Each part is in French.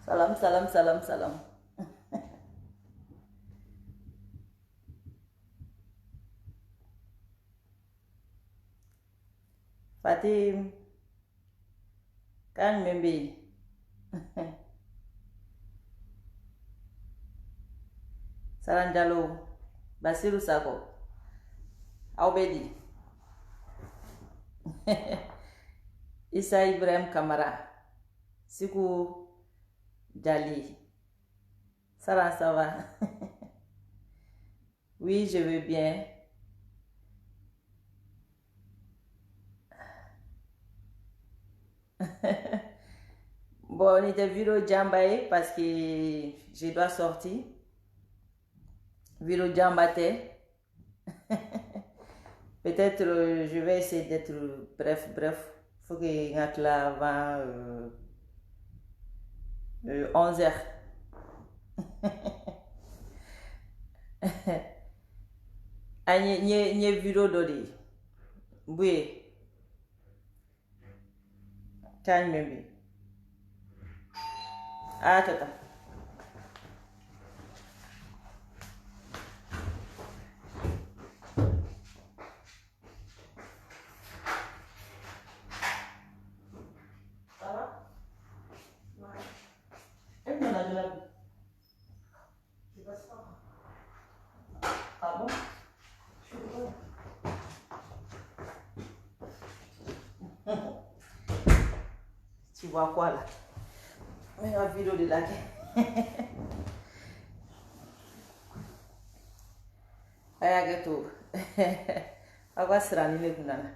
Salam, salam, salam, salam. Fatim, kan membi. Salam Jalo, Basiru Sako, Aubedi, Issa Ibrahim Kamara, Sikou Djali. Ça va? Oui, je vais bien. Bon, on était vidéo Djambaye parce que je dois sortir. Vidéo Djambate. Peut-être je vais essayer d'être bref. Faut que je là avant 11h. Nye vidéo dodi. Bouye. Time maybe. Ah, tata. Ça va? Ouais. Est-ce qu'on a de la vie? Je passe pas. Ah bon? Je suis pas. Tu vois quoi là? La vidéo de la Aya geto. Agora será ni kunana.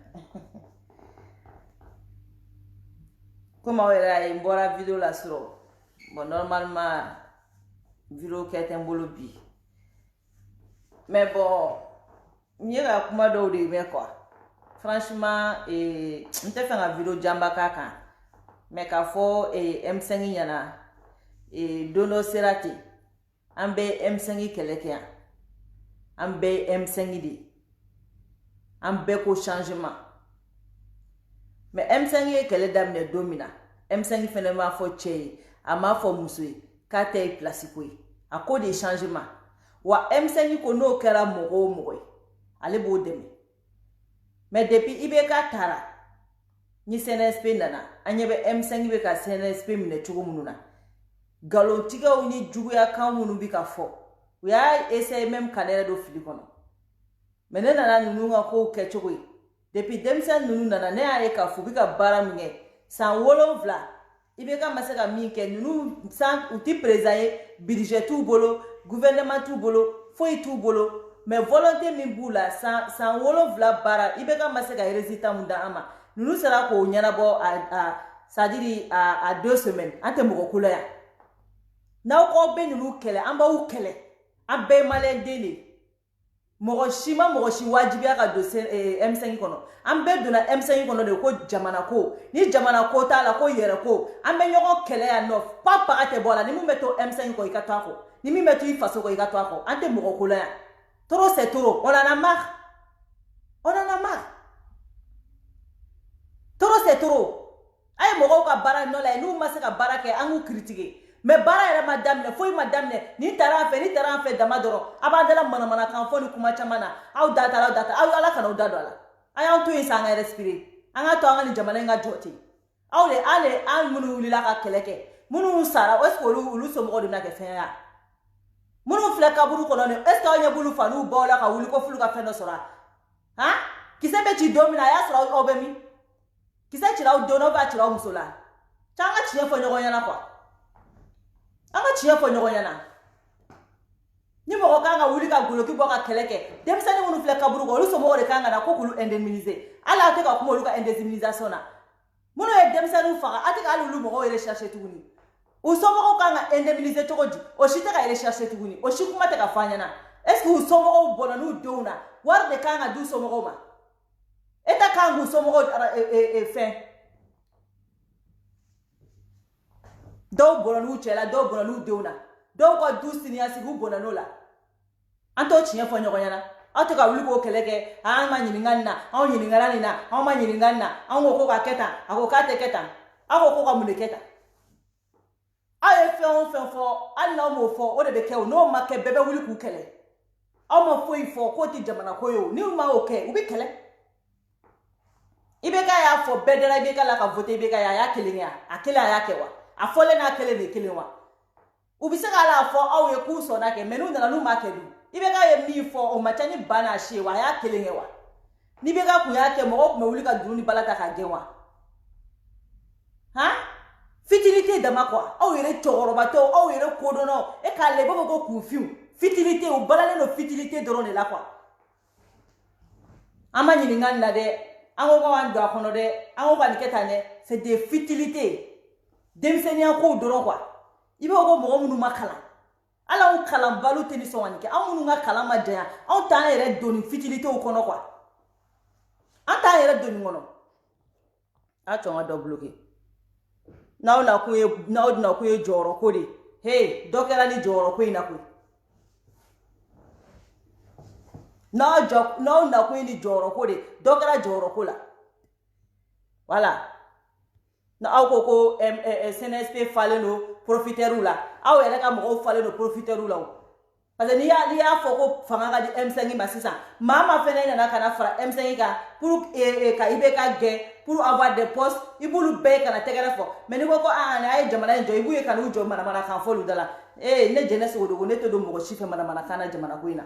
Comme on era embora vidéo la suro. Bon normalement vidéo qui est un bolobi. Mais bon, mieux à kuma do de mais quoi. Franchement on te fait une vidéo jamba kaka. Mais ka fo M5 yana dono serati. Ambe M5 keleke. Ambe M5 di. Ambe ko changement. Mais M5 kele damne domina. M5 fene ma fo che, ama fo musui, kate plasikoui. A cause des changements. Wa M5 ko no kera mogo. Ale bo demi. Mais depuis ibeka tara. Ni CNSP nana. Anyebe M5 beka CNSP mine chugo mununa. Galon tiga uni jugu ya kamunu bika fo. Uya essaye même kanera do filikono. Mene nana nununga ko kechogo. Depuis demsen nunu nana ne aye ka fu bika bara minge. San wolon vla. Ibeka masaka minke nunu san uti presaye budget tout bolo, gouvernement tout bolo, foi tout bolo. Mais volonté min bula san wolon vla bara ibeka masaka résultat munda ama. Nunu sera ko nyanabo c'est-à-dire à 2 semaines. Ante moko kula ya. Na ko be nunu kele amba u kele. Ambe malen dele. Mogoshi wajibi aka dossier M5 kono. Ambe dona M5 kono de ko jamana ko. Ni jamana ko ta la ko yere ko. Ambe nyogo kele ya nof. Papa ate bola ni mu meto M5 ko ikatwa ko. Ni mi meto ifaso ko ikatwa ko. Ante mogo kula ya. Trop c'est trop. On en a marre. Trop c'est trop. Ay mogo ka bara no la nu masaka bara ke angu critiquer. Mais bara era madame foi madame ni tara en fait damadoro abandala mana kan fo ni kuma chamana au data au ala kana udado ala ayan to insanga respirer anga to anga ni jamana nga joti au le ale an munu lila ka keleke munu sara est-ce que ulu so mo do na ke fen ya munu fleka buru kono ne est-ce que anya bulu fanu bola ka ulu ko fulu ka fen no sora ha kisembe ti domina ya sora obemi kise ti la dono va ti la musola changa ti fo nyogo yana kwa anga chiya fo nyogo yana ni mo kanga wuli ka gulo ki boka keleke demsani wonu fle kaburu ko lu so mo re kanga na ko kulu indemniser ala te ka kuma lu ka indemnisation na muno e demsani fa ate ka lu mo ko recherche tuguni u so mo kanga indemniser to goji o shite ka recherche tuguni o shi kuma te ka fanya na est ce que u so mo bona nu dona war de kanga du so mo ma eta kanga u so mo fin do bona nu chela do bona nu dona do ko du sinia sigu bona no la anto chinya fo nyogo yana ate ka wuli ko keleke ma nyininganna au nyiningana na au ma nyiningana au ko ka keta ako ka te keta ako ko ka muneketa Aye fɛn fɔ hali n'aw m'o fɔ o de bɛ kɛ o n'o ma kɛ bɛɛ bɛ wuli k'u kɛlɛ aw ma foyi fɔ k'o tɛ jamana ko ye o n'u ma o kɛ u bɛ kɛlɛ IBK y'a fɔ bɛɛ dara IBK la ka vote IBK a y'a kelen kɛ a kelen a y'a kɛ wa a fɔlen n'a kelen de kelen wa u bɛ se k'a fɔ aw ye k'u sɔnna kɛ mais n'u nana n'u ma kɛ dun IBK ye min fɔ o ma ca ni ba n'a si ye wa a y'a kelen kɛ wa ni IBK kun y'a kɛ mɔgɔw tun bɛ wuli ka dunu ni bala ta k'a gɛn wa han fitinité dama quoi aw yɛrɛ cɛkɔrɔbatɔ aw yɛrɛ kodɔnnaw e k'a lajɛ i b'a fɔ ko kunfiw fitinité u balalen don fitinité dɔrɔn de la quoi an ma ɲininka nin na dɛ an ko k'an don a kɔnɔ dɛ an ko ka nin kɛ tan dɛ c'est des futilités denmisɛnniya kow dɔrɔn quoi i b'a fɔ ko mɔgɔ minnu ma kalan hali anw kalanbaliw tɛ ni sɔn ka nin kɛ anw minnu ka kalan ma janya anw t'an yɛrɛ don nin futilitéw kɔnɔ quoi an t'an yɛrɛ don nin kɔnɔ a cɔn ka dɔ bloqué n'aw nakun ye jɔyɔrɔ ko de hey dɔ kɛra ni jɔyɔrɔ ko in na koyi n'aw nakun ye ni jɔyɔrɔ ko de dɔ kɛra jɔyɔrɔ ko la voilà n'aw ko CNSP falen don profiteurs la aw yɛrɛ ka mɔgɔw falen don profiteurs la o parce que n'i y'a fɔ ko fanga ka di M5 ma sisan maa fɛnɛ nana ka na fara M5 kan pour ka IBK gɛn pour avoir des postes i b'olu bɛɛ kana tɛgɛrɛ fɔ mais n'i ko ko nin a ye jamana in jɔ i b'u ye ka n'u jɔ manamanakan fɔlu da la ne Jɛnɛsi Odogo ne tɛ don mɔgɔ si fɛ manamanakan na jamana ko in na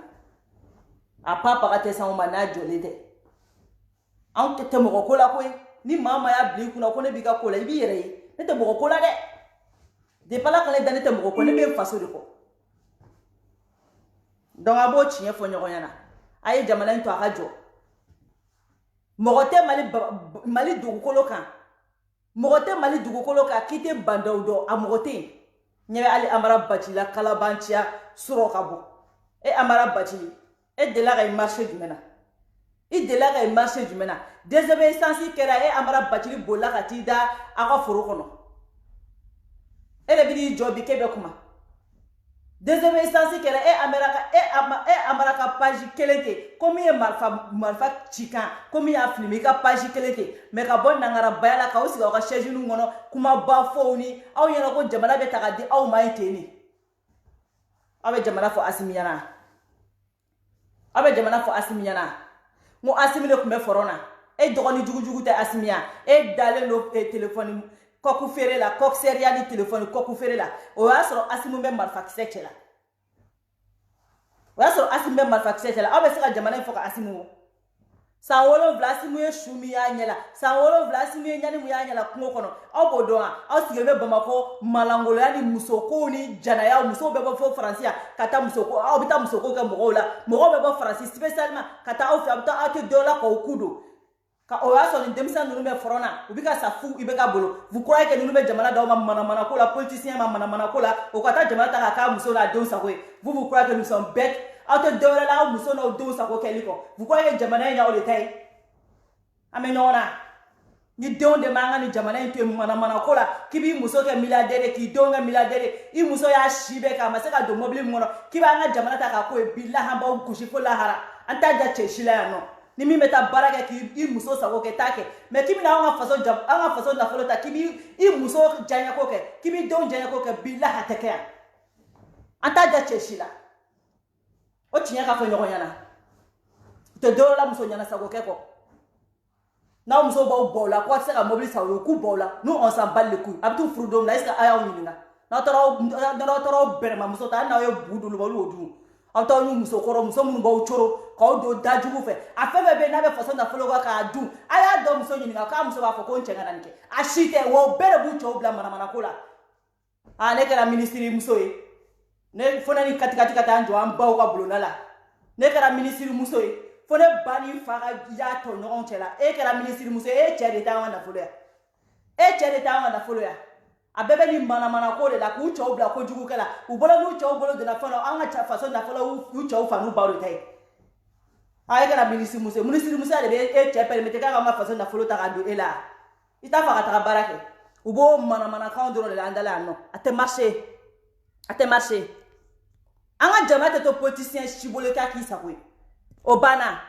a papaga tɛ s'anw ma n'a jɔlen tɛ anw tɛ mɔgɔ ko la koyi ni maa y'a bila i kunna ko ne b'i ka ko la i b'i yɛrɛ ye ne tɛ mɔgɔ ko la dɛ depuis Ala ka ne da ne tɛ mɔgɔ ko ne bɛ n faso de kɔ donc a b'o tiɲɛ fɔ ɲɔgɔn ɲɛna a ye jamana in to a ka jɔ mɔgɔ tɛ Mali dugukolo kan mɔgɔ tɛ Mali dugukolo kan k'i tɛ bandaw dɔn a mɔgɔ tɛ yen ɲɛ bɛ hali Amara Bacila Kalabanciya sɔrɔ ka bɔ Amara Bacili e delila ka i marché jumɛn na i delila ka i marché jumɛn na désobéissance kɛra Amara Bacili bolila ka t'i da a ka foro kɔnɔ e de bɛ n'i jɔ bi k'e bɛ kuma désobéissance kɛra Amara ka page kelen tɛ ko min ye marifa ci kan ko min y'a filmé i ka page kelen tɛ mais ka bɔ nangarabaya la k'aw sigi aw ka chaise ninnu kɔnɔ kumaba fɔw ni aw ɲɛna ko jamana bɛ ta ka di aw ma yen ten de aw bɛ jamana fɔ Asimi ɲɛna aw bɛ jamana fɔ Asimi ɲɛna n ko Asimi de tun bɛ front na e dɔgɔnin jugujugu tɛ Asimi ya e dalen don téléphone kɔku feere la coxeria ni téléphone kɔku feere la o y'a sɔrɔ Asimi bɛ marifakisɛ cɛ la o y'a sɔrɔ Asimi bɛ marifakisɛ cɛ la aw bɛ se ka jamana in fɔ ka Asimi wo san 7 Asimi ye su min y'a ɲɛ la san 7 Asimi ye ɲani min y'a ɲɛ la kungo kɔnɔ aw b'o dɔn wa aw sigilen bɛ Bamakɔ malangoloya ni musokow ni janayaw musow bɛ bɔ fo Faransi yan ka taa musoko aw bɛ taa musoko kɛ mɔgɔw la mɔgɔw bɛ bɔ Faransi spécialement ka taa aw fɛ a bɛ taa aw tɛ dɔw la k'aw ku don o y'a sɔrɔ nin denmisɛn ninnu bɛ front na u bɛ ka sa fu IBK bolo vous croyez que ninnu bɛ jamana d'aw ma manamana ko la politicien ma manamana ko la o ka taa jamana ta ka k'a muso n'a denw sago ye vous croyez que nous sommes bêtes aw tɛ dɔ wɛrɛ la aw muso n'aw denw sago kɛli kɔ vous croyez que jamana in y'aw de ta ye an bɛ ɲɔgɔn na ni denw de man ka nin jamana in to yen manamana ko la k'i b'i muso kɛ milliardaire k'i denw kɛ milliardaire i muso y'a si bɛɛ kɛ a ma se ka don mobili min kɔnɔ k'i b'an ka jamana ta k'a ko ye bilahi an b'aw gosi fo lahara an t'a ja cɛ si la yan nɔ ni min bɛ taa baara kɛ k'i muso sago kɛ t'a kɛ mais k'i bɛna an ka faso nafolo ta k'i b'i muso diyaɲɛko kɛ k'i b'i denw diyaɲɛko kɛ bilahi a tɛ kɛ yan an t'a ja cɛ si la o tiɲɛ ka fɔ ɲɔgɔn ɲɛna u tɛ dɔwɛrɛ la muso ɲɛna sago kɛ kɔ n'aw muso b'aw bɔ o la k'aw tɛ se ka mobili san o ye k'u bɔ o la nous on s'en bat les couilles a bɛ t'u furu don min na est ce que a y'aw ɲininka n'aw taara aw bɛrɛma muso ta hali n'aw ye bu d'olu ma olu y'o dun aw t'aw ni muso kɔrɔ muso minnu b'aw coro k'aw don da jugu fɛ a fɛn fɛn bɛ yen n'a bɛ faso nafolo kan k'a dun a y'a dɔn muso ɲininka k'a muso b'a fɔ ko n cɛ ka na nin kɛ a si tɛ wa o bɛɛ de b'u cɛw bila manamana ko la ne kɛra minisiri muso ye ne fo ne ni katikati ka taa n jɔ an baw ka bulonda la ne kɛra minisiri muso ye fo ne ba ni fa ka y'a tɔ ɲɔgɔn cɛ la e kɛra minisiri muso ye e cɛ de t'an ka nafolo ya e cɛ de t'an ka nafolo ya a bɛɛ bɛ nin manamana ko de la k'u cɛw bila kojugu kɛ la u bolo n'u cɛw bolo donna fɛn na an ka faso nafolo u cɛw fa n'u baw de ta ye e kɛra minisiri muso ye minisiri muso de bɛ e cɛ permettre k'a ka faso nafolo ta ka don e la i t'a fɛ ka taga baara kɛ u b'o manamanakanw dɔrɔn de la an dala yan nɔ a tɛ marché a tɛ marché an ka jamana tɛ to politicien si bolo k'a k'i sago ye o banna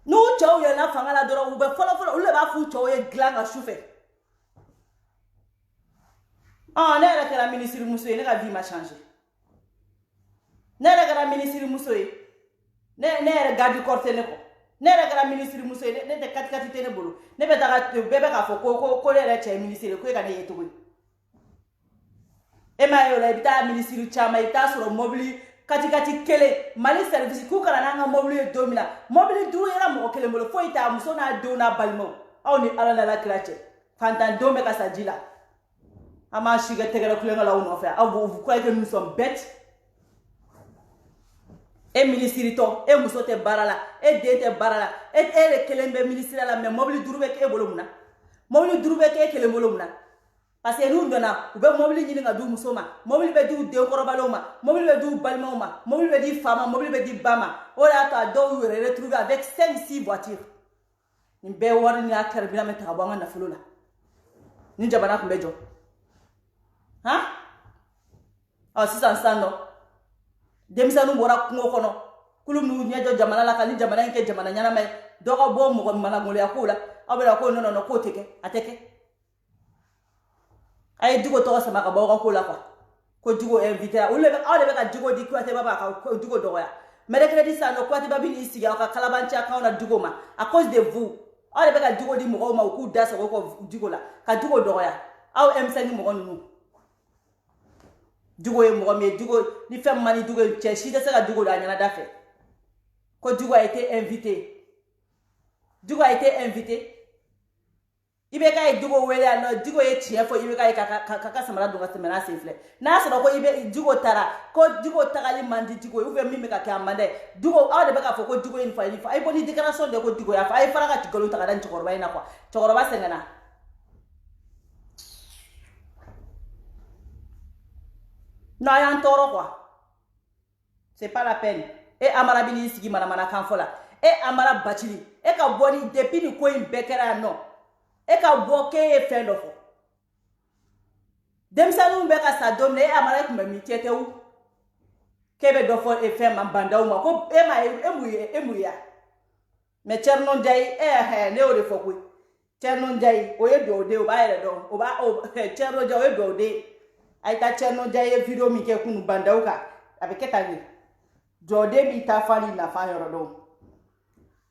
n'u cɛw yɛlɛnna fanga la dɔrɔn u bɛ fɔlɔ olu de b'a f'u cɛw ye dilan ka su fɛ ah ne yɛrɛ kɛra ministre muso ye ne ka vie ma changé ne yɛrɛ kɛra ministre muso ye ne yɛrɛ garde corps tɛ ne kɔ ne yɛrɛ kɛra ministre muso ye ne tɛ kati tɛ ne bolo ne bɛ taga bɛɛ bɛ k'a fɔ ko ne yɛrɛ cɛ ye ministre ye ko e ka ne ye cogo ye e m'a ye o la i bɛ taa ministre caman i bɛ taa sɔrɔ mobili kati kelen mali service k'u kana n'an ka mobili ye don min na mobili 5 yɛrɛ mɔgɔ kelen bolo foyi t'a muso n'a denw n'a balimaw aw ni ala n'ala kira cɛ fantandenw bɛ ka sa ji la an b'an si kɛ tɛgɛrɛ kulonkɛ la aw nɔfɛ aw vous croyez que nous sommes bêtes e ministre tɔ e muso tɛ baara la e den tɛ baara la e de kelen bɛ ministre la mais mobili 5 bɛ k'e bolo mun na mobili 5 bɛ k'e kelen bolo mun na parce que n'u donna u bɛ mobili ɲini ka di muso ma mobili bɛ di u denkɔrɔbalenw ma mobili bɛ di u balimaw ma mobili bɛ di fa ma mobili bɛ di ba ma o de y'a to a dɔw y'u yɛrɛ retrouver avec 5-6 voitures nin bɛɛ wari ni a kɛrɛbila mɛ ta ka bɔ an ka nafolo la ni jamana tun bɛ jɔ han ɔ sisan nɔ denmisɛnninw bɔra kungo kɔnɔ kulu n'u ɲɛjɔ jamana la ka ni jamana in kɛ jamana ɲɛnama ye dɔ ka bɔ mɔgɔ managoloya ko la aw bɛ na ko non k'o tɛ kɛ a tɛ kɛ a ye Diko tɔgɔ sama ka bɔ aw ka ko la quoi ko Diko invité aw de bɛ ka Diko di Kuyatɛ ba ka Diko dɔgɔya mercredi sisan nɔ Kuyatɛ ba bɛ n'i sigi aw ka kalabanci akanw na Diko ma à cause de vous aw de bɛ ka Diko di mɔgɔw ma u k'u da sago kɔ Diko la ka Diko dɔgɔya aw M5 mɔgɔ ninnu Diko ye mɔgɔ min ye Diko ni fɛn man ni Diko ye cɛ si tɛ se ka Diko don a ɲɛnada fɛ ko Diko a été invité Diko a été invité i bɛ k'a ye Diko wele yan nɔ Diko ye tiɲɛ fɔ i bɛ k'a ye ka samara don ka tɛmɛ n'a sen filɛ n'a sɔrɔ ko i bɛ Diko taara ko Diko tagali man di Diko ye ou bien min bɛ ka kɛ a man dɛ Diko aw de bɛ k'a fɔ ko Diko ye nin fɔ a ye nin fɔ a ye bɔ ni déclaration de ko Diko y'a fɔ a ye fara ka nkalon ta ka da nin cɛkɔrɔba in na quoi cɛkɔrɔba sɛgɛnna non a y'an tɔɔrɔ quoi c'est pas la peine e Amara bɛ n'i sigi manamanakan fɔ la e Amara Bacili e ka bɔ ni depuis nin ko in bɛɛ kɛra yan nɔ e ka bɔ k'e ye fɛn dɔ fɔ denmisɛnninw bɛ ka sa don min na e Amara tun bɛ min cɛ tɛ wo k'e bɛ dɔ fɔ fɛn ma bandaw ma ko e ma ye e mun ye a mais Thierno Ndiaye ne y'o de fɔ koyi Thierno Ndiaye o ye duwawu den o b'a yɛrɛ dɔn o b'a Thierno Ndiaye o ye duwawu den a ye taa Thierno Ndiaye ye video min kɛ kunu bandaw kan a bɛ kɛ tan de duwawu den b'i ta fali nafa yɔrɔ dɔn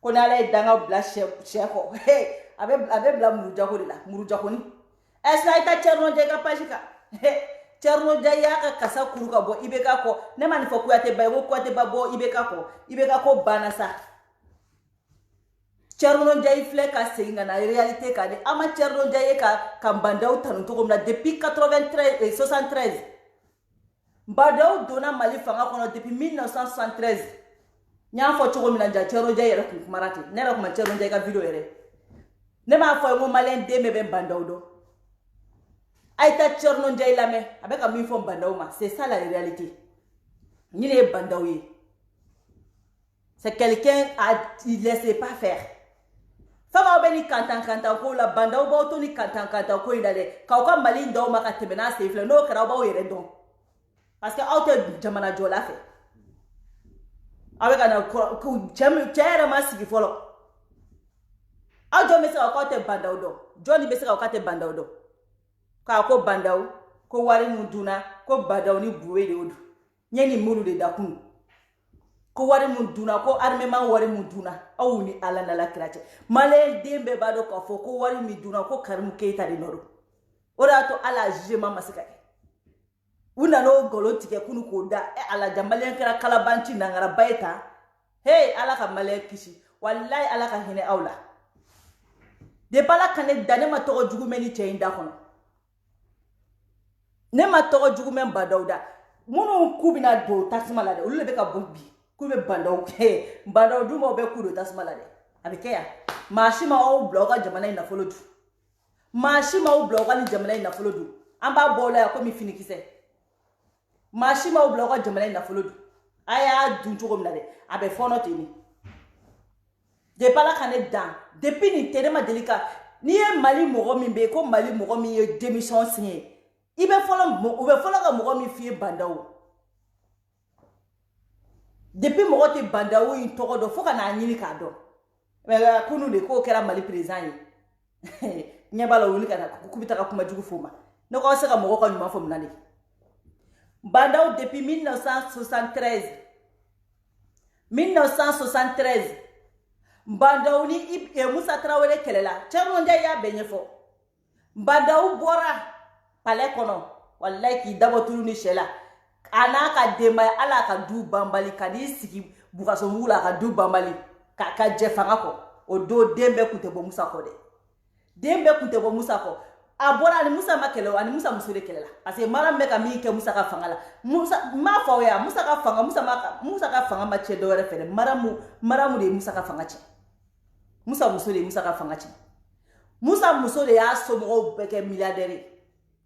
ko n'ala ye danga bila sɛ kɔ a bɛ bila murujako de la murujako est-ce que a ye taa Thierno Ndiaye ka page kan Thierno Ndiaye y'a ka kasa kuru ka bɔ IBK kɔ ne ma nin fɔ Kuyatɛ ba ye ko Kuyatɛ ba bɔ IBK kɔ IBK ko banna sa Thierno Ndiaye filɛ ka segin ka na réalité kan de an ma Thierno Ndiaye ye ka bandaw tanu cogo min na depuis 73 bandaw donna Mali fanga kɔnɔ depuis 1973 n y'a fɔ cogo min na ja Thierno Ndiaye yɛrɛ kun kumara ten ne yɛrɛ kun ma Thierno Ndiaye ka video yɛrɛ ne m'a fɔ ye ko maliyɛn den bɛɛ bɛ bandaw dɔn a ye taa Thierno Ndiaye lamɛn a bɛ ka min fɔ bandaw ma c'est ça la réalité ni ne ye bandaw ye c'est quelqu'un il laisse pas faire fama bɛ ni kantan ko la bandaw b'aw to ni kantan ko in na dɛ k'aw ka Mali d'aw ma ka tɛmɛ n'a sen filɛ n'o kɛra aw b'aw yɛrɛ dɔn parce que aw tɛ jamana jɔla fɛ aw bɛ ka na cɛ yɛrɛ ma sigi fɔlɔ aw jɔn bɛ se k'aw tɛ bandaw dɔn jɔn bɛ se k'aw tɛ bandaw dɔn k'a ko bandaw ko wari mun dunna ko bandaw ni buwe de y'o dun n ye nin minnu de dakun ko wari mun dunna ko armement wari mun dunna aw ni ala n'ala kira cɛ maliyɛn den bɛɛ b'a dɔn k'a fɔ ko wari min dunna ko Karimu Keyita de nɔ don o de y'a to ala jugement ma se ka kɛ u nana o nkalon tigɛ kunu k'o da ala ja maliyɛn kɛra kalabanci nangaraba ye tan hey ala ka maliyɛn kisi walayi ala ka hinɛ aw la depuis ala ka ne da ne ma tɔgɔ jugu mɛn ni cɛ in da kɔnɔ ne ma tɔgɔ jugu mɛn bandaw da minnu k'u bɛna don tasuma la dɛ olu de bɛ ka bɔ bi k'u bɛ bandaw bandaw dun b'aw bɛɛ k'u don tasuma la dɛ a bɛ kɛ yan maa si ma aw bila aw ka jamana in nafolo dun maa si ma aw bila aw ka nin jamana in nafolo dun an b'a bɔ o la yan komi finikisɛ maa si ma aw bila aw ka jamana in nafolo dun a y'a dun cogo min na dɛ a bɛ fɔɔnɔ ten de depuis ala ka ne dan depuis nin tɛ ne ma deli ka n'i ye Mali mɔgɔ min bɛ yen ko Mali mɔgɔ min ye démission signé u bɛ fɔlɔ ka mɔgɔ min f'i ye bandaw depuis mɔgɔ tɛ bandaw in tɔgɔ dɔn fo ka n'a ɲini k'a dɔn mais kunu de k'o kɛra Mali président ye ɲɛ b'a la wuli ka na k'u bɛ taga kuma jugu f'o ma ne ko se ka mo ko nyuma fo mnani bandaw depuis 1973 bandaw ni Musa Traoré kelela Thierno Ndiaye ya benye fo bandaw bora palais kono wallahi ki dabo tulu ni shela ana ka dema ala ka du bambali kadi sigi bukaso mula ka du bambali ka jefanga ko o do dembe kunte bo Musa ko de dembe kunte bo Musa ko abora ni Musa makelo ani Musa musure kelela parce que maram me ka mi ke Musa ka fangala Musa ma fa ya Musa ka fanga Musa ka fanga ma che do re fele maramu de Musa ka fanga che Musa musure Musa ka fanga che Musa musore ya somo beke milliardaire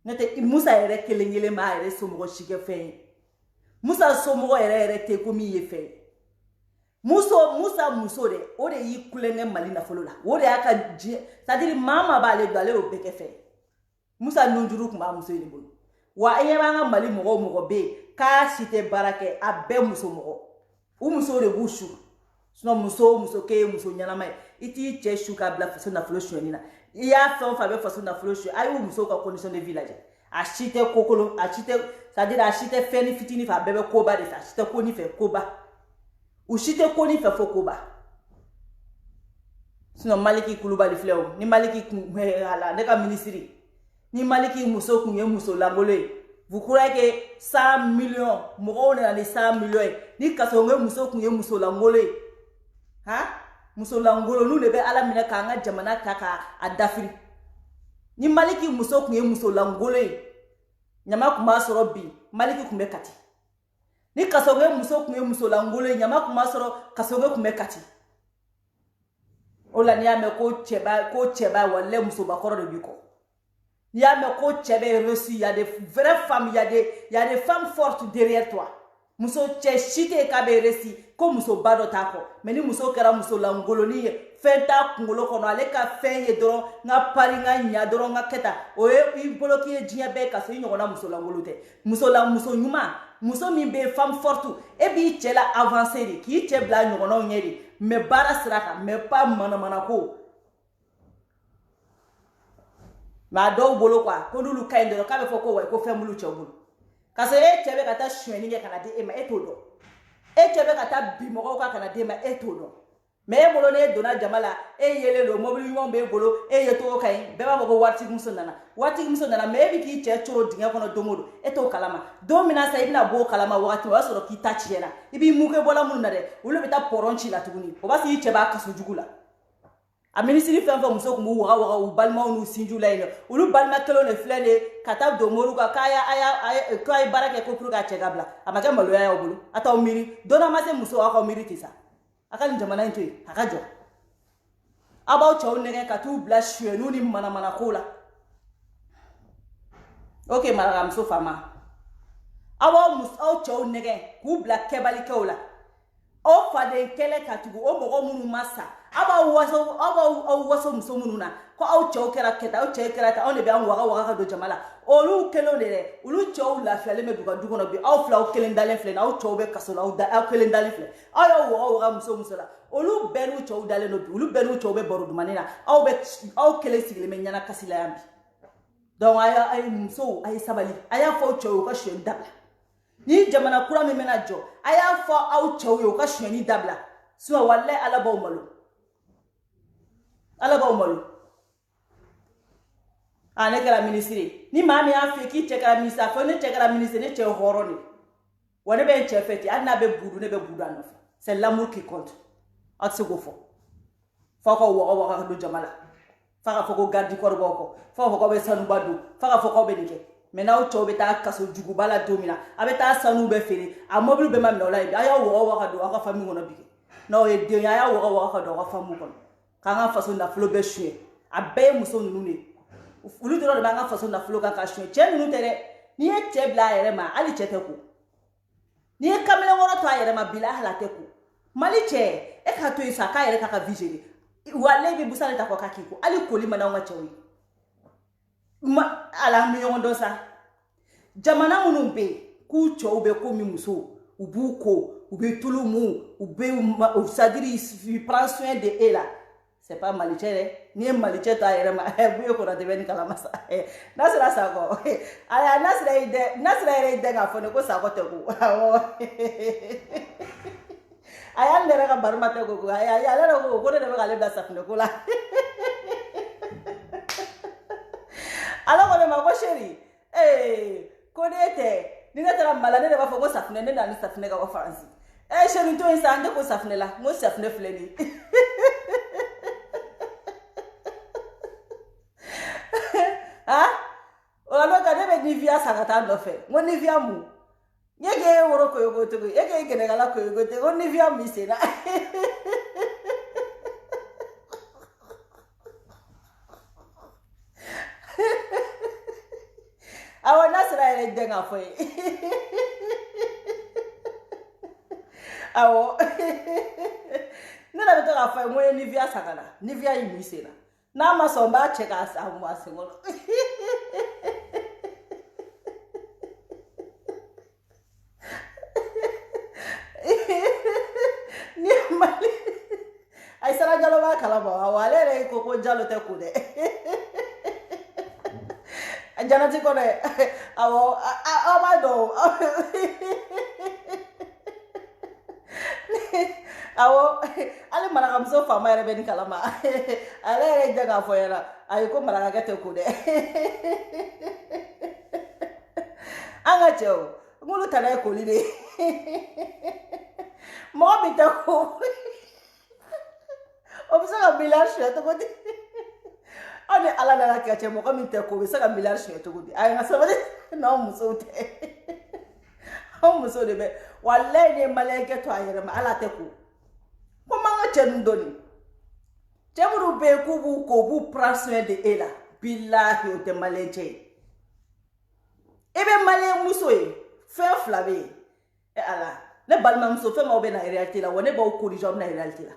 nete Musa ere kelengele ma ere somo shike fe Musa somo ere te komi ye fe Musa musore o de yi kulenge mali na folola o de aka c'est-à-dire mama ba le dale o beke fe Musa nunjuru kuma muso ni bolo wa eyanga mali mogo be ka site barake abe muso mogo u muso de bushu sino muso ke muso nyana iti che shuka bla faso na flo shwenina iya fa be faso na flo shwe ayu muso ka condition de village achite kokolo achite c'est-à-dire achite feni fitini fa bebe koba de achite ko ni fe koba u chite ko ni fe fo koba sino maliki kuluba li fleo ni maliki hala ne ka ministry ni maliki muso kunye muso langole vous croyez que 100 millions mo na ni 100 millions ni kasonge muso kunye muso langole ha muso langolo nu lebe ala mina kanga jamana kaka adafiri ni maliki muso kunye muso langole nyama kuma soro bi maliki kumbe kati ni kasonge muso kunye muso langole nyama kuma soro kasonge kumbe kati ola ni ame ko cheba wale muso bakoro de biko ni ame ko chebe reçu, il y a des vraies femmes, il y a des femmes fortes derrière toi. Muso che shite ka be resi ko muso bado tako mais ni muso kera muso langolo ni fenta kungolo kono ale ka fenye doro nga pari nga nya doro nga keta o e boloki e jinya be ka so nyona muso langolo te muso nyuma muso mi be femme forte e bi chela avancer ki che bla nyona nyeri me bara sraka me pa mana ko ma do bolo kwa ko dulu kainde ka be foko wa ko femulu chobulu kase e chebe kata shweni nge kana de ema etodo e chebe kata bimogo ka kana de ema etodo me e bolo ne dona jamala e yele lo mobili ngombe bolo e yeto kai be ba go wati gumso nana me bi ki che choro dinga kono domodo eto kalama domina sa ibna bo kalama wati wa soro ki tachiena ibi muke bola mun na de ulo beta poronchi la tuguni o basi cheba kasu jugula a ministre fɛn fɛn muso kun b'u waga u balima n'u sinju la yen olu balima kelen de filɛ de ka taa don molu kan k'a ye baara kɛ ko pour ka cɛ ka bila a ma kɛ maloya y'aw bolo a t'aw miiri donna ma se muso aw ka miiri ten sa a ka nin jamana in to yen a ka jɔ aw b'aw cɛw nɛgɛ ka t'u bila suyɛniw ni manamana ko la ok marakamuso faama aw b'aw cɛw nɛgɛ k'u bila kɛbalikɛw la aw faden kɛlɛ ka tugu o mɔgɔ minnu ma sa aw waso muso minnu na ko aw cɛw kɛra kɛta aw cɛ kɛra ta aw de bɛ an waga ka don jama la olu kelen de dɛ olu cɛw lafiyalen bɛ du kɔnɔ bi aw fila aw kelen dalen filɛ aw cɛw bɛ kaso la aw kelen dalen filɛ aw y'aw waga muso la olu bɛɛ n'u cɛw dalen don bi olu bɛɛ n'u cɛw bɛ baro dumani na aw kelen sigilen bɛ ɲana kasi la yan bi donc a ye musow a ye sabali a y'a fɔ aw cɛw u ka suyɛni dabila ni jamana kura min bɛna jɔ a y'a fɔ aw cɛw ye u ka suyɛni dabila sinon walayi ala b'aw malo ne kɛra ministre ni maa min y'a fɛ k'i cɛ kɛra ministre a fɔ ne cɛ kɛra ministre ne cɛ ye hɔrɔn de wa ne bɛ n cɛ fɛ ten hali n'a bɛ budu ne bɛ budu a nɔfɛ c'est l'amour qui compte aw tɛ se k'o fɔ f'aw ka waga ka don jama la f'a ka fɔ ko garde corps b'aw kɔ f'a ka fɔ k'aw bɛ sanuba don f'a ka fɔ k'aw bɛ nin kɛ mais n'aw cɛw bɛ taa kaso juguba la don min na a bɛ taa sanu bɛɛ feere a mobili bɛɛ ma minɛ o la yen a y'aw waga ka don aw ka famille kɔnɔ bi n'aw ye den ye a y'a waga ka don aw ka famille kɔnɔ k'an ka faso nafolo bɛɛ suyɛ a bɛɛ ye muso ninnu de olu dɔrɔn de b'an ka faso nafolo kan ka suyɛ cɛ ninnu tɛ dɛ n'i ye cɛ bila a yɛrɛ ma hali cɛ tɛ ko n'i ye kamalen wɔɔrɔ to a yɛrɛ ma bila hali a tɛ ko mali cɛ e ka to yen sa k'a yɛrɛ ka vigile walayi bɛ busa de ta kɔ ka k'i ko hali koli ma n'anw ka cɛw ye ala an bɛ ɲɔgɔn dɔn sa jamana minnu bɛ yen k'u cɛw bɛ komi muso u b'u ko u bɛ tulu mun u bɛ c'est-à-dire il prend soin de eux là c'est pas malichere ni malichere to ayere ma buye ko na de ben kala masa nasira sako aya nasira ide ga fone ko sako te ko aya ndere ka barma te ko aya le ko de ba le da safne ko la ala ko ma ko sheri ko de te ni na tara mala ne de ba fo ko safne ne na ni safne ga ko faransi sheri to insa ande ko safne la mo safne fleni Olo ka debe Nivea sakata ndo fe. Ngo Nivea mu. Yege woro ko yogo to. Yege gene gala ko yogo te. Ngo Nivea mu sena. Awa nasra ere denga foi. Awo. Nina beto ka foi ngo Nivea sakana. Nivea yi mu sena. Na ma so ba check as amu asengolo. Ay sara jalo ba kala ba wale re ko jalo te kude janati ko ne awo amado awo ale mara kam so fama re ben kala ma ale re jaga fo yara ay ko mara ga te kude anga cheo ngulu tana ko lide mo bi te ko obisaka millar shwe to godi ane ala na ka che mo kami te ko bisaka millar shwe to godi ay nga sabade na muso te muso de be wallahi ne maleke to ayere ma ala te ko manga che ndoni che buru be ku bu ko bu praswe de ela billahi o te malenche ebe male muso e fe flabe e ala ne balma muso fe ma obe na reality la wone ba ko rijom na reality la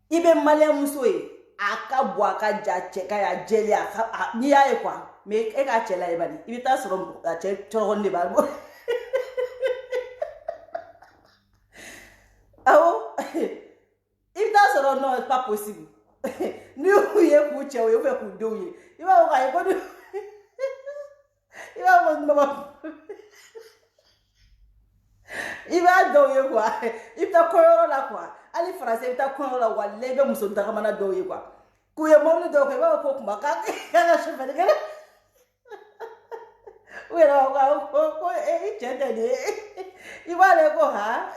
ibe male muso e aka bu aka ja cheka ya jeli aka ni ya e kwa me e ka chela e bani ibi ta soro che choro ni ba mo awo ibi ta soro no it's pas possible ni u ye ku che o ye ku do ye iba o ka e ko do iba mo no iba do ye kwa ibta koyoro la kwa ali français ibta koyoro la walle be muso daga mana do ye kwa ku ye mo ni do ko ba ko kuma ka chefe de wera ko e chete de iba le ko ha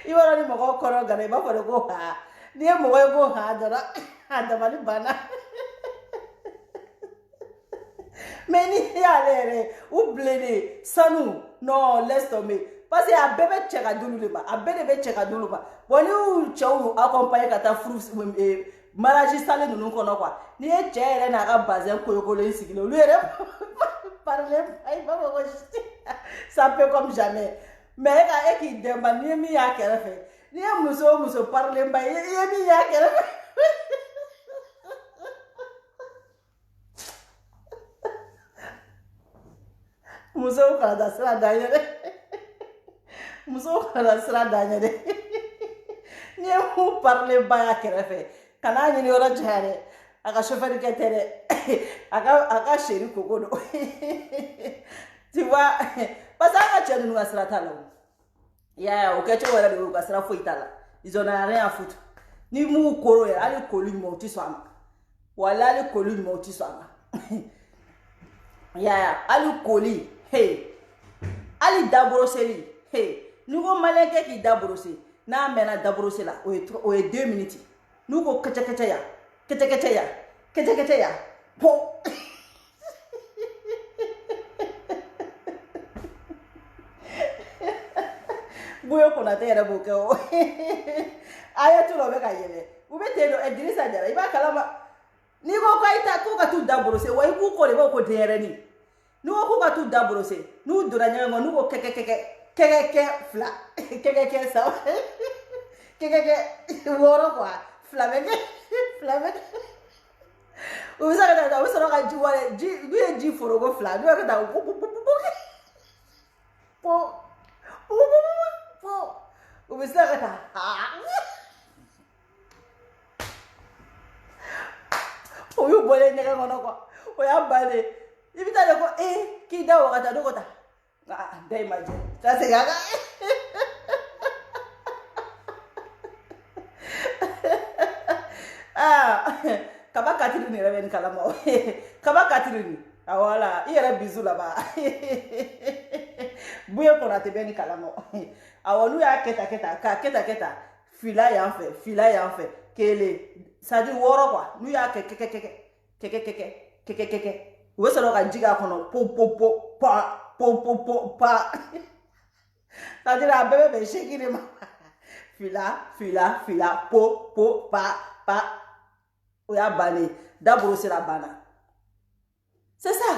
iba ni mo ko koro gane ba ko ha ni mo ko ha dara ada mali bana meni yalere oubliez sanu non laisse tomber parce que a bébé cheka dulu le ba a bébé cheka dulu ba boni u chou accompagner kata fruits mariage salé nunu kono kwa ni e chere na ka bazin ko le sigilo lui ere parler ay ba ko ça peut comme jamais mais ka e ki demba ni mi ya kere fe ni muso parler ba ye mi ya kere fe muso kala da sira danyere muso kala da sira danyere ni mu parler ba ya kerefe kana ni ora jare aka chauffeur ketere aka chéri kokodo tu vois parce que tu nous sira talo ya o kecho wala de ko sira fo itala ils en ont rien à foutre ni mu koro ya ali kolu mo ti so ama wala ali kolu mo ti so ama ya ali koli hey ali dabroseli hey nous go maleke ki dabrosé na mena dabrosé la o est 2 minutes nous go kecha ya po buyo kona tera boke o aya tu lo be ka yele u be te do Idrissa Jara iba kalama ni go ko ita ko ka tu dabrosé wa ibu ko le ba ko dere ni nous ko ka tu dabrosé nous doranya ngo nous go keke fla keke ça keke woro quoi flamenge u sa ka da u so ka ji wale ji foro go fla du ka da po u sa ka ta bɔlen ɲɛgɛn kɔnɔ quoi o y'a bannen i bɛ taa de ko k'i da waga ta dogo ta da i ma jɛ ka segin a kan kaba katiri nin yɛrɛ bɛ nin kalama kaba katiri nin wala i yɛrɛ bisu laban buye Konate bɛ nin kalama awɔ n'u y'a kɛ tan fila yan fɛ kelen c'est-à-dire 6 quoi n'u y'a kɛ kɛkɛ u bɛ sɔrɔ ka ji k'a kɔnɔ pa c'est-à-dire a bɛɛ bɛ bɛn 8 de ma fila po pa o y'a bannen daboro sera banna c'est ça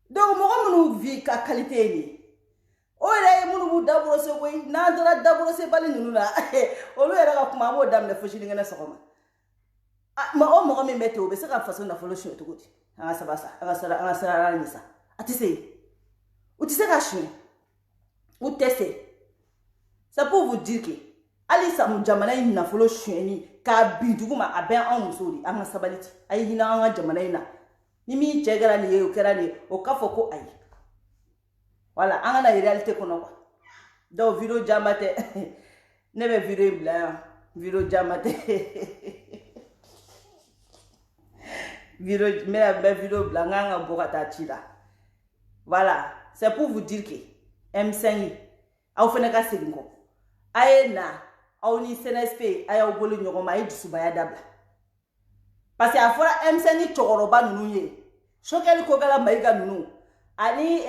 donc mɔgɔ minnu vi ka qualité ye nin o yɛrɛ ye minnu b'u daboro se koyi n'an tora daboro se bali ninnu la olu yɛrɛ ka kuma an b'o daminɛ fo sinikɛnɛ sɔgɔma o mɔgɔ min bɛ ten o bɛ se ka faso nafolo suɲɛ cogo di an ka sara ɲɛ sa a tɛ se u tɛ se ka suɲɛ u tɛ se c'est pour vous dire que hali samu jamana in nafolo suɲɛni k'a bin dugu ma a bɛn anw musow de an ka sabali ten a ye hinɛ an ka jamana in na ni min cɛ kɛra nin ye o kɛra nin ye o k'a fɔ ko ayi voilà an kana réalité kɔnɔ quoi donc video jama tɛ ne bɛ video in bila yan video jama tɛ video n bɛ video bila n kan ka bɔ ka taa ci la voilà c'est pour vous dire que M5 aw fana ka segin kɔ a ye na aw ni CNSP a y'aw bolo ɲɔgɔn ma a ye dusubaya dabila parce que a fɔra M5 cɛkɔrɔba ninnu ye Choguel Kogala Maïga ninnu ani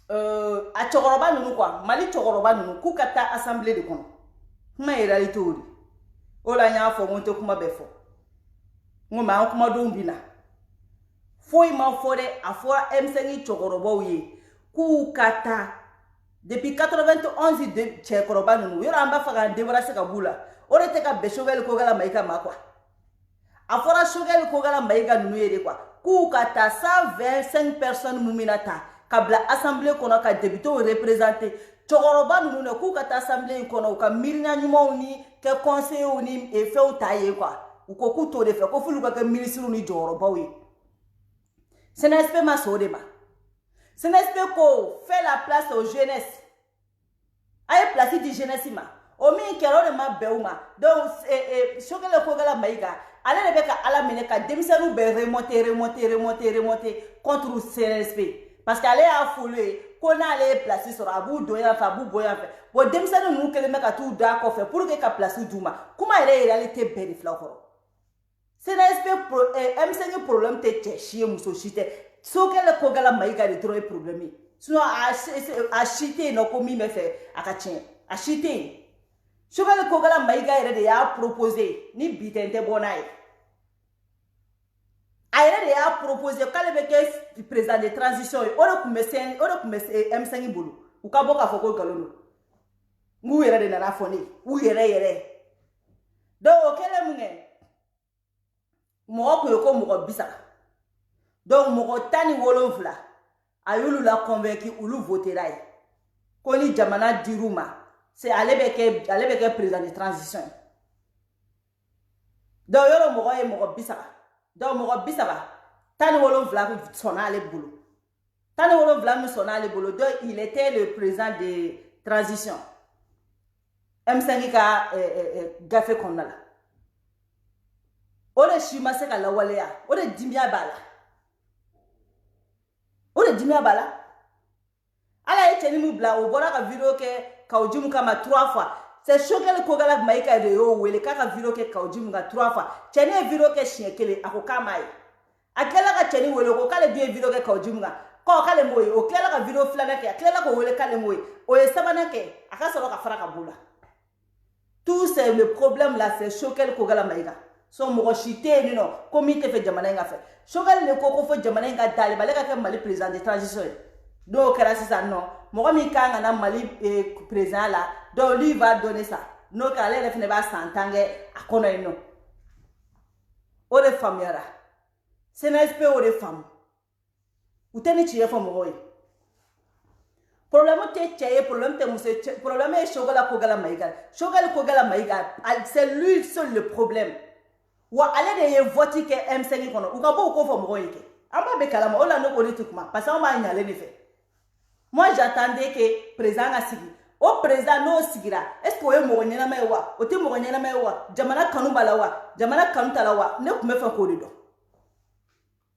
a cɛkɔrɔba ninnu quoi Mali cɛkɔrɔba ninnu k'u ka taa assemblée de kɔnɔ kuma ye réalité o de o la n y'a fɔ n ko n tɛ kuma bɛɛ fɔ n ko mais an kumadenw bɛ na foyi ma fɔ dɛ a fɔra M5 cɛkɔrɔbaw ye k'u ka taa depuis 91 de cɛkɔrɔba ninnu yɔrɔ an b'a fɛ k'an débarrasser ka b'u la o de tɛ ka bɛn Choguel Kogala Maïga ma quoi a fɔra Choguel Kogala Maïga ninnu ye de quoi k'u ka taa 125 personnes mun bɛna ta ka bila assemblée kɔnɔ ka députés représenter cɛkɔrɔba ninnu de k'u ka taa assemblée in kɔnɔ u ka miirina ɲumanw ni kɛ conseillers ni fɛnw ta ye quoi u ko k'u t'o de fɛ ko f'olu ka kɛ ministres ni jɔyɔrɔbaw ye CNSP ma sɔn o de ma CNSP ko fait la place aux jeunesses a ye place di jeunesse ma o min kɛra o de ma bɛn u ma donc Choguel Kogala Maïga ale de bɛ ka ala minɛ ka denmisɛnninw bɛɛ remonter contre CNSP parce que ale y'a f'olu ye ko n'ale ye place sɔrɔ a b'u don yan fɛ a b'u bɔ yan fɛ bon denmisɛnnin ninnu kelen bɛ ka t'u da kɔfɛ pour que ka place d'u ma kuma yɛrɛ ye réalité bɛɛ de filɛ kɔrɔ CNSP M5 problème tɛ cɛ si ye muso si tɛ Choguel Kogala Maïga de dɔrɔn ye problème ye sinon a si tɛ yen nɔ ko min bɛ fɛ a ka tiɲɛ a si tɛ yen Choguel Kogala Maïga yɛrɛ de y'a proposé ni bi tɛ n tɛ bɔ n'a ye a yɛrɛ de y'a proposé k'ale bɛ kɛ président de transition ye o de tun bɛ M5 bolo u ka bɔ k'a fɔ ko nkalon don n k'u yɛrɛ de nana fɔ ne ye u yɛrɛ donc o kɛlen mun kɛ mɔgɔ tun ye ko mɔgɔ 30 donc mɔgɔ 17 a y'olu la convaincu olu votera ye ko ni jamana dir'u ma c'est ale bɛ kɛ président de transition ye donc yɔrɔ mɔgɔ ye mɔgɔ 30 donc mɔgɔ 17 sɔnna ale bolo 17 min sɔnna ale bolo donc il était le président de transition M5 ka gafe kɔnɔna la o de si ma se ka lawaleya o de dimiya b'a la ala ye cɛni min bila o bɔra ka vidéo kɛ Kawujimu kama 3 fois c'est Choguel Kogala Maïga de y'o wele k'a ka vidéo kɛ Kawujimu ka 3 fois cɛni ye vidéo kɛ siɲɛ 1 a ko k'a m'a ye a tilala ka cɛni wele ko k'ale dun ye vidéo kɛ Kawujimu kan k'ale m'o ye o tilala ka vidéo 2nan kɛ a tilala k'o wele k'ale m'o ye o ye 3nan kɛ a ka sɔrɔ ka fara ka b'o la tout c'est le problème là c'est Choguel Kogala Maïga so mɔgɔ si tɛ yen nɔ ko min tɛ fɛ jamana in ka fɛ Choguel de ko fɔ jamana in ka d'ale ma ale ka kɛ Mali président de transition ye n'o kɛra sisan nɔ mɔgɔ min kan ka na Mali président la donc lui va donner ça n'o kɛra ale yɛrɛ fana b'a san 10 kɛ a kɔnɔ yen nɔ o de faamuyara CNSP o de faamu u tɛ ni tiɲɛ fɔ mɔgɔw ye problème tɛ cɛ ye problème tɛ muso ye problème ye Choguel Kogala Maïga c'est lui seul le problème wa ale de ye vote kɛ M5 kɔnɔ u ka bɔ ko fɔ mɔgɔw ye kɛ an b'a bɛ kalama o la ne ko ne tɛ kuma parce que an b'a ɲalen de fɛ moi j'attendais que président ka sigi o président n'o sigira est-ce que o ye mɔgɔ ɲɛnama ye wa o tɛ mɔgɔ ɲɛnama ye wa jamana kanu b'a la wa jamana kanu t'a la wa ne tun bɛ fɛ k'o de dɔn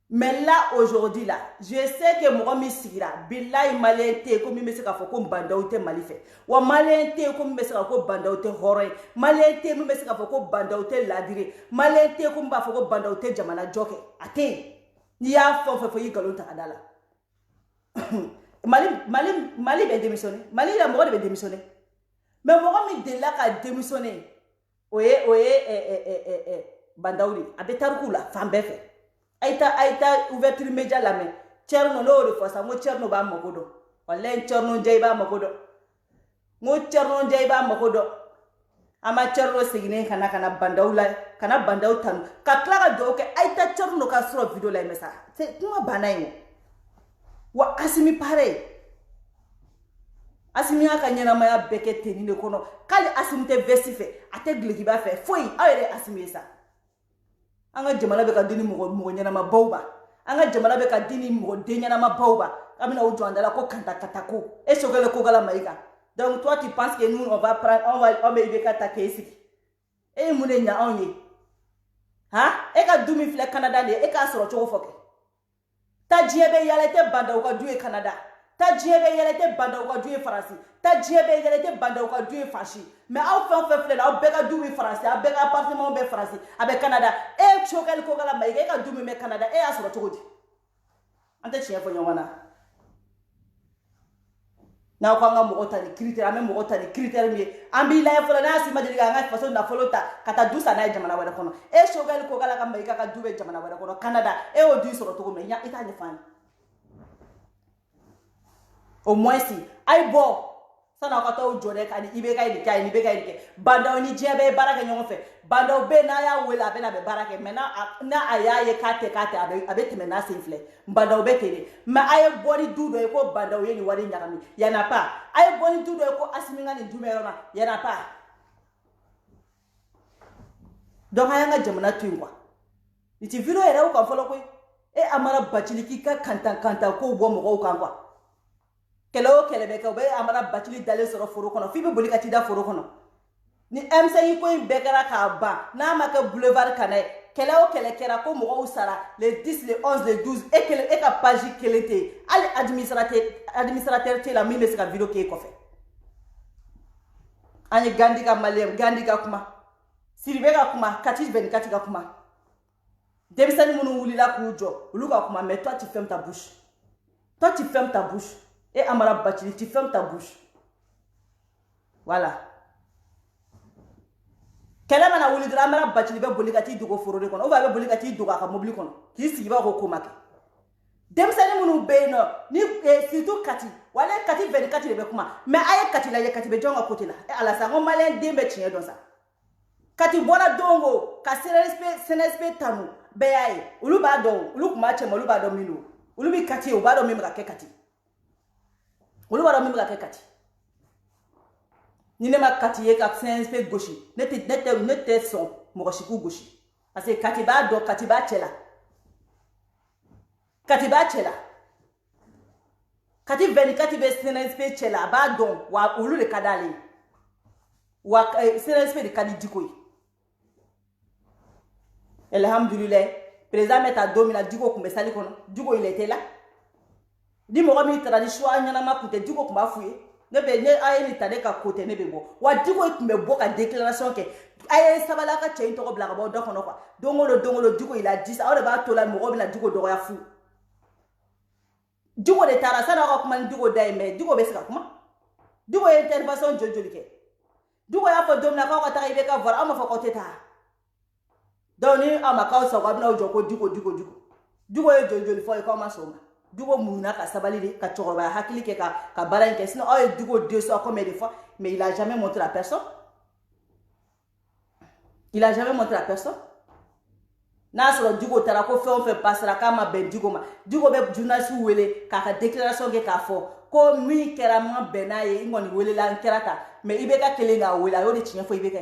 mais là aujourd'hui là je sais que mɔgɔ min sigira bilayi maliyɛn tɛ yen ko min bɛ se k'a fɔ ko bandaw tɛ Mali fɛ wa maliyɛn tɛ yen ko min bɛ se k'a fɔ ko bandaw tɛ hɔrɔn ye maliyɛn tɛ yen min bɛ se k'a fɔ ko bandaw tɛ laadiri maliyɛn tɛ yen ko min b'a fɔ ko bandaw tɛ jamana jɔ kɛ a tɛ yen n'i y'a fɛn o fɛn fɔ i y'i nkalon ta ka da la Mali bɛ démissionner Mali la mɔgɔ de bɛ démissionner mais mɔgɔ min delila ka démissionner o ye bandaw de a bɛ tariku la fan bɛɛ fɛ Aïta ouverture média la mais Tcherno no de fois ça mo Tcherno ba mako do wallahi Tcherno jey ba mako do mo Tcherno jey ba mako do ama Tcherno sigine kana bandaw la kana bandaw tan ka klara do ke Aïta Tcherno ka sur vidéo la mesa c'est kuma banayi wa Asimi pareil Asimi aka nyana maya beke teni ne kono kali Asimi te vesife ate glikiba fe foi ayre Asimi ça anga jamana be ka dini mɔgɔ ɲɛnama baw ba anga jamana be ka dini mɔgɔ den ɲɛnama baw ba amina o jɔndala ko kanta katako et sogele ko gala maïka donc toi tu penses que nous on va prendre on va ibeka ta kesi e mun nya on ye ha e ka dumi fle Canada le e ka soro chogo foke ta jiebe yale te banda o ka dué Canada ta jiebe yale te banda o ka dué France ta jiebe yale te banda o ka dué fashi mais aw fɛn fle aw bɛɛ ka dumi France aw bɛɛ ka appartement bɛ France a bɛ Canada e chokali ko gala maïka e ka dumi bɛ Canada e y'a sɔrɔ cogo di an tɛ tiɲɛ fɔ ɲɔgɔn na n'aw ko an ka mɔgɔ ta ni critère an bɛ mɔgɔ ta ni critère min ye an b'i layɛ fɔlɔ n'a si ma deli k'an ka faso nafolo ta ka taa du san n'a ye jamana wɛrɛ kɔnɔ e chokali ko gala ka maïka ka du bɛ jamana wɛrɛ kɔnɔ Canada e y'o du sɔrɔ cogo min i t'a ɲɛfɔ an ye au moins si ayi bɔ sana ka taw jode ka ni ibeka ni kai ni beka ni bandaw ni jebe baraka nyongo fe bandaw be na ya wela be na be baraka mais na ayaye kate abe teme na sinfle bandaw be tele ma aye body dudo e ko bandaw ye ni wari nyakami yana pa aye body dudo e ko asiminga ni dumero na yana pa donc ayanga jamana tuingwa iti viro era ko folo ko e amara bachiliki ka kanta ko bo mo ko kangwa kelo be ka be amara batili dale soro foro kono fi be boli ka tida foro kono ni M5 ko bekara ka ba na ma ka boulevard kanay kelo kera ko mo sara le 10 le 11 le 12 e ka page kelete ali administrateur te la mi be se ka video ke ko fe ani gandi ka malem gandi ka kuma siribe ka kuma kati 24 ka kuma debisani munu wulila ku jo ulu ka kuma mais toi tu fermes ta bouche et Amara Bachili, tu fermes ta bouche. Voilà. Quelle est la voulu de Amara Bachili va boligati du foro de kono, ou va boligati du ka mobili kono, qui s'y va au komake. Demsani munu beno, ni surtout Kati, wala Kati 24 de kuma, mais aye Kati la ye Kati be jonga côté là. Et à la sa on malien dembe tien dans ça. Kati bona dongo, ka senespe tanu, be aye, ulu ba don, ulu kuma chema ulu ba don minu. Ulu bi Kati u ba don mimra ke Kati. Olu wara mimi ka kati ni ne ma kati ye ka sense gauche nete son mo shiku gauche parce que kati ba chela kati 24 be sense chela ba don wa olu le kadale wa sense de kadi dikoy alhamdulillah président meta domina diko kumbe sali kono diko il était là di mo mi tra di choix nyana ma kute diko kumba fuye ne be ne aye ni tade ka kote ne be bo wa diko kumbe bo ka déclaration ke aye sabala ka chain to ko bla ka bo do kono kwa dongolo diko il a 10 awre ba to la mo bi na diko do ya fu diko de tara sana ko kuma diko dai me diko be sika kuma diko intervention jojoli ke diko ya fo domna ka ko ta ibe ka voir ama fo ko teta doni ama ka so ko na ojo ko diko ye jojoli fo e ko ma so Dugo mouna ka sabali de ka choroba hakili ke ka bara nke sinon oh dugo 200 combien de fois mais il a jamais montré la personne na soro dugo tara ko fait passer kama ben dugo be journaliste wele ka déclaration ke ka fo ko mi kera ma benaye ngoni wele la nkerata mais ibeka kelenga wele ayo de chinye fo ibeka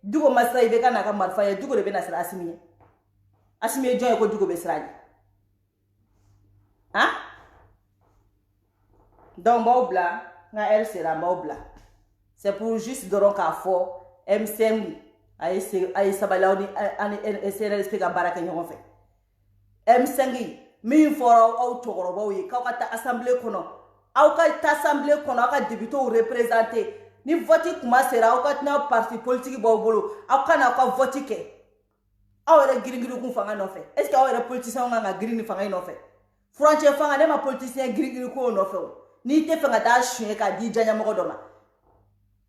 dugo masira ibe kana ka marfa ye dugo de be na sira asimi jɔn ye ko dugo be sira ɲɛ hein donc m'aw bila nga elle sera m'aw bila c'est pour juste dɔrɔn k'a fɔ M5 aye sabalaw ni ani CNSP ka baara kɛ ɲɔgɔn fɛ M5 min fɔra aw cɛkɔrɔbaw ye k'aw ka taa assemblée kɔnɔ aw ka taa assemblée kɔnɔ aw ka députés représenter ni vote kuma sera aw ka tɛna parti politique b'aw bolo aw ka na aw ka vote kɛ aw yɛrɛ girin kun fanga nɔfɛ est ce que aw yɛrɛ politiciens kan ka girin ni fanga in nɔfɛ furancɛ fanga ne ma politicien girin ko nɔfɛ o n'i tɛ fɛ ka taa suɲɛ k'a di diyaɲɛmɔgɔ dɔ ma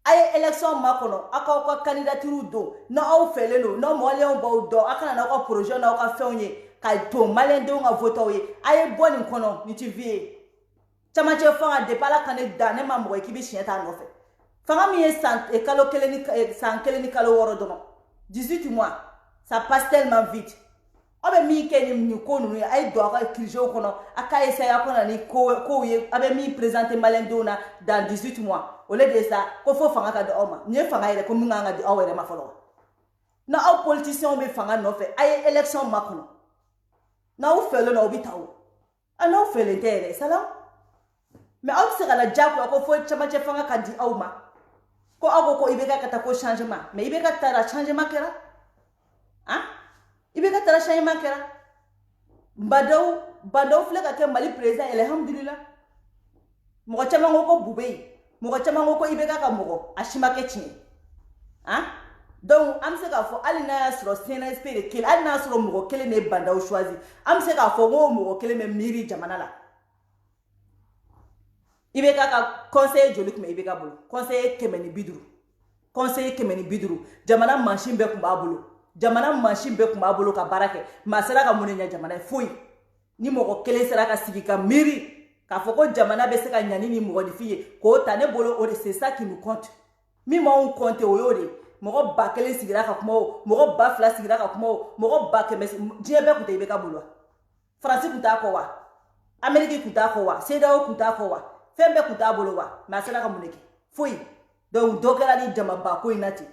a ye élection makɔnɔ aw k'aw ka candidature don n'aw fɛlen don n'aw maliyɛnw b'aw dɔn aw kana n'aw ka projet n'aw ka fɛnw ye ka to maliyɛndenw ka vote aw ye a ye bɔ nin kɔnɔ nin ti vie ye camancɛ fanga depuis ala ka ne da ne ma mɔgɔ ye k'i bɛ siɲɛ t'a nɔfɛ fanga min ye san kelen ni kalo wɔɔrɔ dɔrɔn 18 mois ça passe tellement vite aw bɛ min kɛ nin ko ninnu ye a ye don aw ka kirizew kɔnɔ a ka essayer aw kana ni kow ye a bɛ min présenter maliyɛndenw na dans 18 mois au lieu de ça ko fo fanga ka di aw ma nin ye fanga yɛrɛ ko min kan ka di aw yɛrɛ ma fɔlɔ n'aw politiciens bɛ fanga nɔfɛ a ye élection makɔnɔ n'aw fɛlen na aw bɛ taa o n'aw fɛlen tɛ yɛrɛ salam mais aw tɛ se ka na diyagoya ko fo camancɛ fanga ka di aw ma ko aw ko ko IBK ka taa ko changement mais IBK taara changement kɛra hein IBK taara changement kɛra Badaw filɛ ka kɛ Mali président alhamdulillah mɔgɔ caman ko ko Bube ye mɔgɔ caman ko ko IBK ka mɔgɔ a si ma kɛ tiɲɛ hein donc an bɛ se k'a fɔ hali n'a y'a sɔrɔ CNSP de kelen hali n'a y'a sɔrɔ mɔgɔ kelen de ye Badaw choisi an bɛ se k'a fɔ ko mɔgɔ kelen bɛ miiri jamana la IBK ka conseiller joli tun bɛ IBK bolo conseiller 150 conseiller 150 jamana mansin bɛɛ tun b'a bolo jamana mansin bɛɛ tun b'a bolo ka baara kɛ maa sera ka mun de ɲɛ jamana ye foyi ni mɔgɔ kelen sera ka sigi ka miiri k'a fɔ ko jamana bɛ se ka ɲa ni mɔgɔninfin ye k'o ta ne bolo o de c'est ça qui nous compte min m'anw compte o y'o de mɔgɔ 1000 sigira ka kuma o mɔgɔ 2000 sigira ka kuma o mɔgɔ 100 diɲɛ bɛɛ tun tɛ IBK bolo wa Faransi tun t'a kɔ wa Amérique tun t'a kɔ wa CEDEAO tun t'a kɔ wa fɛn bɛɛ tun t'a bolo wa mais a sera ka mun de kɛ foyi donc dɔ kɛra ni jamaba ko in na ten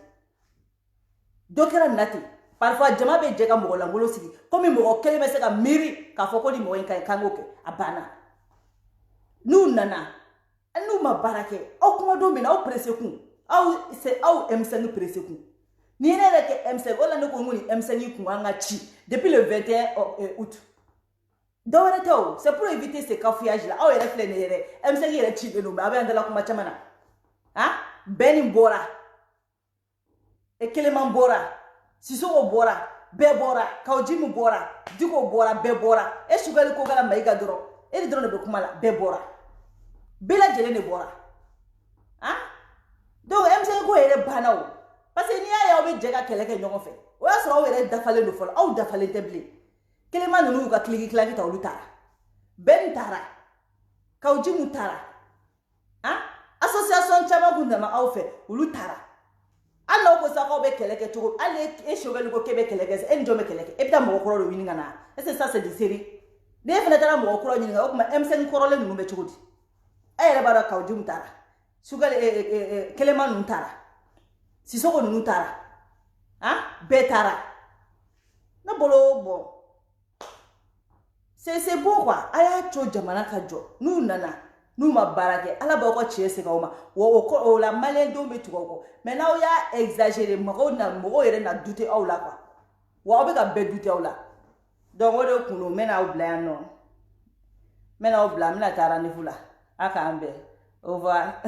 dɔ kɛra nin na ten parfois jama bɛ jɛ ka mɔgɔ lankolon sigi komi mɔgɔ kelen bɛ se ka miiri k'a fɔ ko ni mɔgɔ in ka ɲi k'an k'o kɛ a banna n'u nana n'u ma baara kɛ aw kuma don min na aw presse kun aw M5 presse kun ni ye ne yɛrɛ kɛ M5 o la ne ko n ko ni M5 kun an ka ci depuis le 21 août dɔwɛrɛ tɛ o c'est pour éviter ce cafouillage là aw yɛrɛ filɛ nin yɛrɛ M5 yɛrɛ cilen don mais a bɛ an dala kuma caman na han Bɛni bɔra Keleman bɔra Sisoko bɔra bɛɛ bɔra Kaojimu bɔra Diko bɔra bɛɛ bɔra e Sugali ko kɛra Mayiga dɔrɔn e de dɔrɔn de bɛ kuma la bɛɛ bɔra bɛɛ lajɛlen de bɔra han donc M5 ko yɛrɛ banna o parce que n'i y'a ye aw bɛ jɛ ka kɛlɛ kɛ ɲɔgɔn fɛ o y'a sɔrɔ aw yɛrɛ dafalen don fɔlɔ aw dafalen tɛ bilen Keleman ninnu y'u ka kilaki ta olu taara Bɛni taara Kaojimu taara han association caman kun nana aw fɛ olu taara hali n'aw ko sa k'aw bɛ kɛlɛ kɛ cogo hali e Sugali ko k'e bɛ kɛlɛ kɛ e ni jɔn bɛ kɛlɛ kɛ e bɛ taa mɔgɔ kɔrɔ de ɲini ka na est ce que ça c'est des séries n'e fana taara mɔgɔ kɔrɔ ɲini o tuma M5 kɔrɔlen ninnu bɛ cogo di e yɛrɛ b'a dɔn Kaojimu taara Sugali Keleman ninnu taara Sisoko ninnu taara han bɛɛ taara ne bolo bon c'est bon quoi a y'a to jamana ka jɔ n'u nana n'u ma baara kɛ ala b'aw ka tiɲɛ segin aw ma wa o la maliyɛndenw bɛ tugu aw kɔ mais n'aw y'a exagérer mɔgɔw yɛrɛ na douter aw la quoi wa aw bɛ ka bɛɛ douter aw la donc o de kun don n bɛ n'aw bila yan nɔ n bɛ n'aw bila n bɛna taa rendez-vous la a k'an bɛn au revoir